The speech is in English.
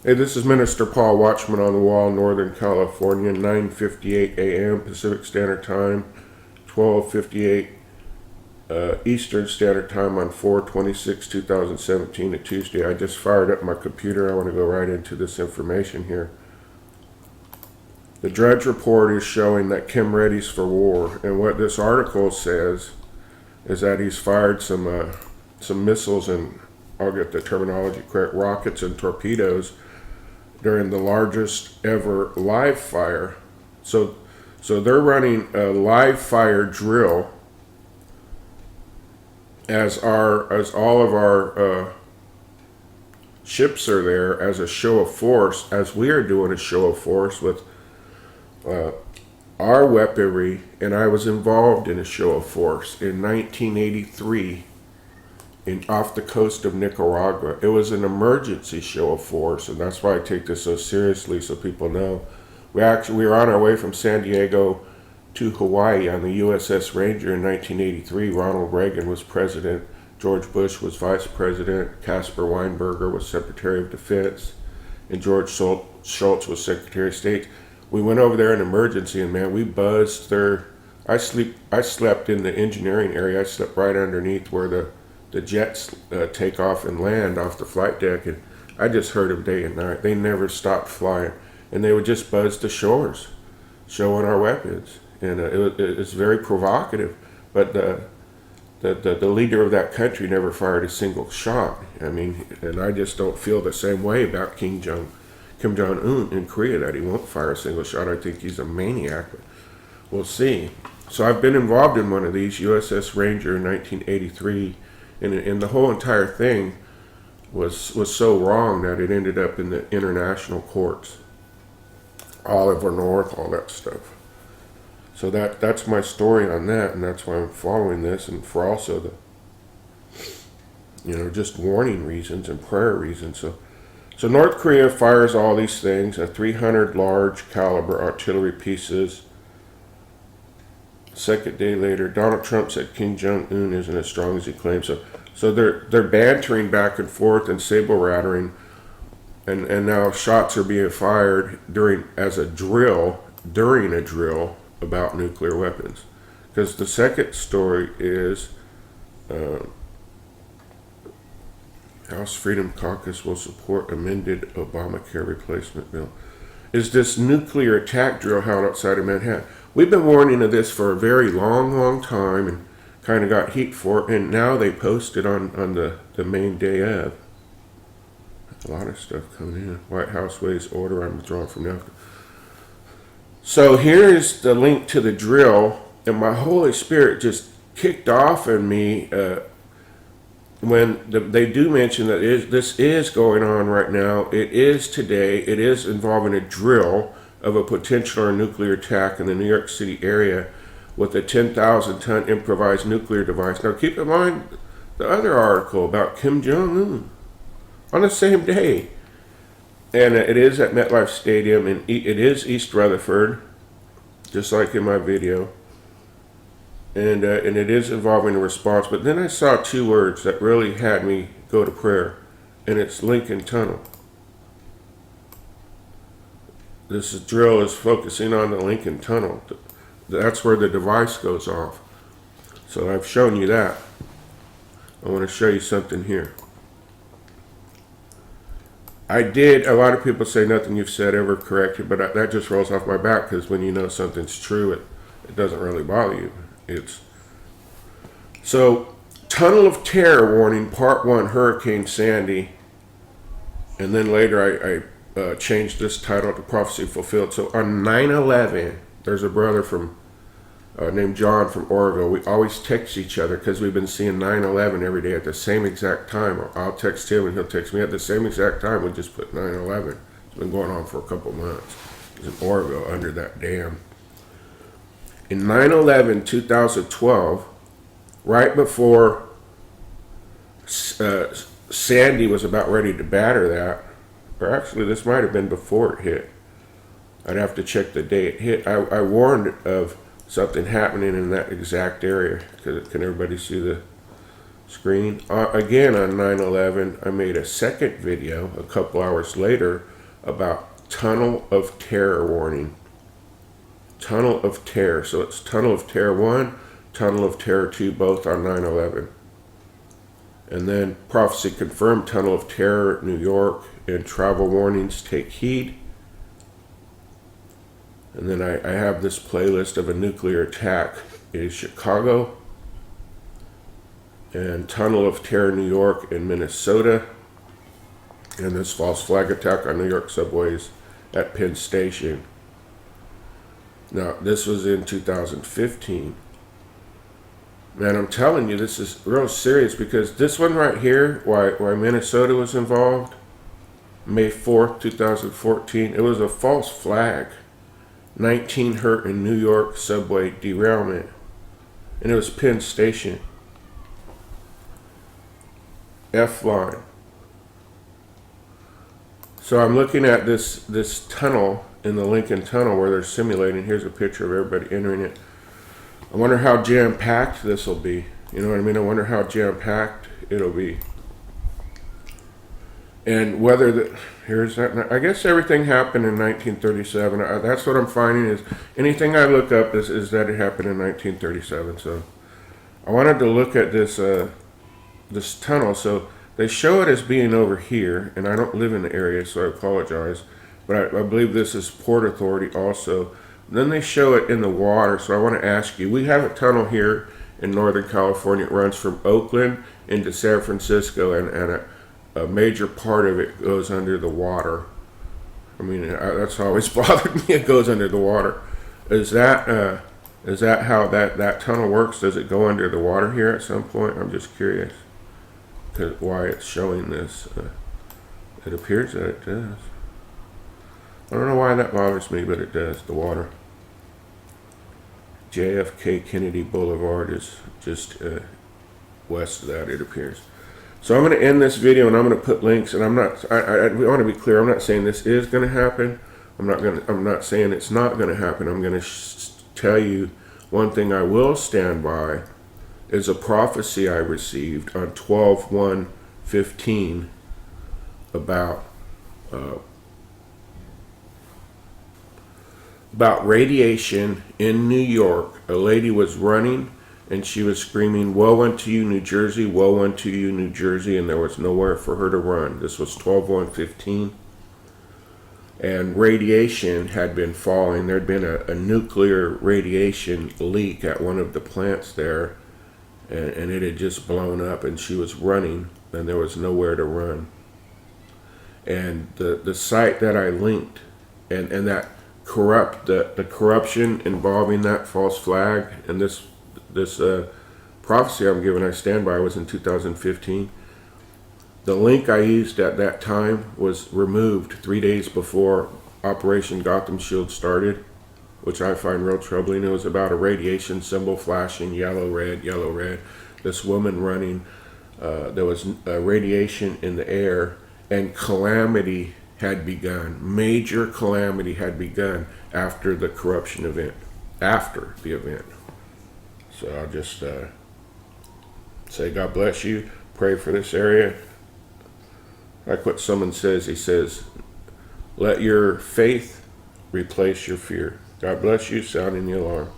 Hey, this is Minister Paul, Watchman on the Wall, Northern California, 9:58 a.m. Pacific Standard Time, 12:58 Eastern Standard Time on 4/26/2017, a Tuesday. I just fired up my computer. I want to go right into this information here. The Drudge Report is showing that Kim readies for war, and what this article says is that he's fired some missiles, and I'll get the terminology correct, rockets and torpedoes during the largest ever live fire. So they're running a live fire drill as all of our ships are there as a show of force, as we are doing a show of force with our weaponry. And I was involved in a show of force in 1983 off the coast of Nicaragua. It was an emergency show of force, and that's why I take this so seriously, so people know. We were on our way from San Diego to Hawaii on the USS Ranger in 1983. Ronald Reagan was president. George Bush was vice president. Caspar Weinberger was Secretary of Defense. And George Shultz was Secretary of State. We went over there in emergency, and man, we buzzed there. I slept in the engineering area. I slept right underneath where the jets take off and land off the flight deck, and I just heard them day and night. They never stopped flying, and they would just buzz the shores, showing our weapons, and it's very provocative. But the leader of that country never fired a single shot. I mean, and I just don't feel the same way about Kim Jong-un in Korea, that he won't fire a single shot. I think he's a maniac, but we'll see. So I've been involved in one of these, USS Ranger in 1983. And the whole entire thing was so wrong that it ended up in the international courts. Oliver North, all that stuff. So that's my story on that, and that's why I'm following this, and for also the, just warning reasons and prayer reasons. So North Korea fires all these things, 300 large caliber artillery pieces. Second day later, Donald Trump said Kim Jong-un isn't as strong as he claims. So they're bantering back and forth and saber rattling, and now shots are being fired during a drill about nuclear weapons. Because the second story is House Freedom Caucus will support amended Obamacare replacement bill. Is this nuclear attack drill held outside of Manhattan? We've been warning of this for a very long time, and kind of got heat for it, and now they posted on the main day of. A lot of stuff coming in. White House weighs order on withdrawal from NAFTA. So here is the link to the drill, and my Holy Spirit just kicked off in me when they do mention that this is going on right now. It is today. It is involving a drill of a potential nuclear attack in the New York City area with a 10,000-ton improvised nuclear device. Now keep in mind the other article about Kim Jong-un on the same day. And it is at MetLife Stadium, and it is East Rutherford, just like in my video. And it is involving a response. But then I saw two words that really had me go to prayer, and it's Lincoln Tunnel. This drill is focusing on the Lincoln Tunnel. That's where the device goes off. So I've shown you that. I want to show you something here. A lot of people say nothing you've said ever corrected, but that just rolls off my back, because when you know something's true, it doesn't really bother you. So, Tunnel of Terror warning, part 1, Hurricane Sandy. And then later I changed this title to Prophecy Fulfilled. So on 9/11, there's a brother named John from Oregon. We always text each other because we've been seeing 9/11 every day at the same exact time. I'll text him and he'll text me at the same exact time. We just put 9/11. It's been going on for a couple months. It's in Oregon under that dam. In 9/11, 2012, right before Sandy was about ready to batter that, or actually this might have been before it hit. I'd have to check the day it hit. I warned of something happening in that exact area. Can everybody see screen. Again on 9/11, I made a second video a couple hours later about Tunnel of Terror warning. Tunnel of Terror. So it's Tunnel of Terror 1, Tunnel of Terror 2, both on 9/11. And then Prophecy Confirmed, Tunnel of Terror, New York, and Travel Warnings, Take Heed. And then I have this playlist of a nuclear attack in Chicago, and Tunnel of Terror, New York, and Minnesota, and this false flag attack on New York subways at Penn Station. Now, this was in 2015. Man, I'm telling you, this is real serious, because this one right here, why Minnesota was involved, May 4th, 2014, it was a false flag. 19 hurt in New York subway derailment. And it was Penn Station. F-line. So I'm looking at this tunnel in the Lincoln Tunnel where they're simulating. Here's a picture of everybody entering it. I wonder how jam-packed this will be. You know what I mean? I wonder how jam-packed it'll be. And whether here's that. I guess everything happened in 1937. That's what I'm finding is anything I look up is that it happened in 1937. So I wanted to look at this this tunnel. So they show it as being over here, and I don't live in the area, so I apologize. But I believe this is Port Authority also. Then they show it in the water. So I want to ask you, we have a tunnel here in Northern California. It runs from Oakland into San Francisco, and a major part of it goes under the water. I mean, that's always bothered me. It goes under the water. Is that how that tunnel works? Does it go under the water here at some point? I'm just curious why it's showing this. It appears that it does. I don't know why that bothers me, but it does. The water. JFK Kennedy Boulevard is just west of that, it appears. So I'm going to end this video, and I'm going to put links. And we want to be clear. I'm not saying this is going to happen. I'm not saying it's not going to happen. I'm going to tell you one thing I will stand by is a prophecy I received on 12/1/15 about radiation in New York. A lady was running, and she was screaming, "Woe unto you, New Jersey! Woe unto you, New Jersey!" And there was nowhere for her to run. This was 12/1/15. And radiation had been falling. There had been a nuclear radiation leak at one of the plants there, and it had just blown up, and she was running, and there was nowhere to run. And the site that I linked, and that the corruption involving that false flag, and this prophecy I'm giving, I stand by, was in 2015. The link I used at that time was removed 3 days before Operation Gotham Shield started, which I find real troubling. It was about a radiation symbol flashing yellow, red, yellow, red. This woman running. There was radiation in the air, and calamity had begun. Major calamity had begun after the corruption event. After the event. So I'll just say God bless you. Pray for this area. Like what someone says, he says, let your faith replace your fear. God bless you, sounding the alarm.